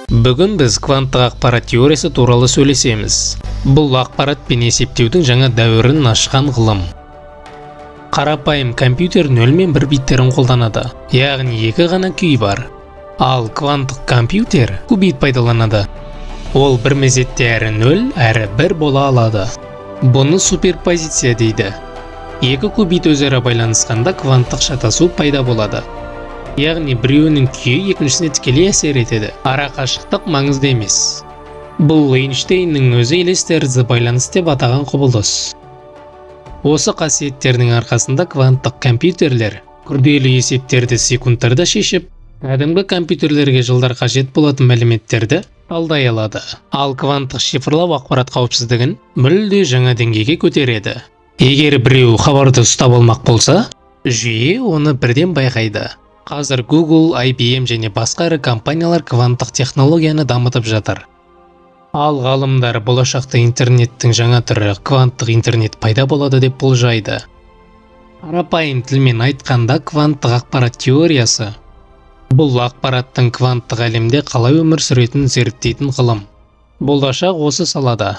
Бүгін біз кванттық ақпарат теориясы туралы сөйлесеміз. Бұл ақпарат пен есептеудің жаңа дәуірін ашқан ғылым. Қарапайым компьютер 0 мен 1 биттерін қолданады, яғни екі ғана күй бар. Ал кванттық компьютер кубит пайдаланады. Ол бір мезетте әрі 0, әрі 1 бола алады. Бұны суперпозиция дейді. Екі кубит өзара байланысқанда кванттық шатасу пайда болады. Яғни біреуінің күйі екіншісіне тікелей әсер етеді. Ара қашықтық маңызды емес. Бұл Эйнштейннің өзі елес тәрізді байланыс деп атаған құбылыс. Осы қасиеттердің арқасында кванттық компьютерлер күрделі есептерді секундтарда шешіп, кәдімгі компьютерлерге жылдар қажет болатын мәліметтерді талдай алады. Ал кванттық шифрлау ақпарат қауіпсіздігін мүлде жаңа деңгейге көтереді. Егер біреу хабарды ұстап алмақ болса, жүйе оны бірден байқайды. Қазір Google, IBM және басқа ірі компаниялар кванттық технологияны дамытып жатыр. Ал ғалымдар болашақта интернеттің жаңа түрі кванттық интернет пайда болады деп болжайды. Қарапайым тілмен айтқанда кванттық ақпарат теориясы бұл ақпараттың кванттық әлемде қалай өмір сүретінін зерттейтін ғылым. Болашақ осы салада.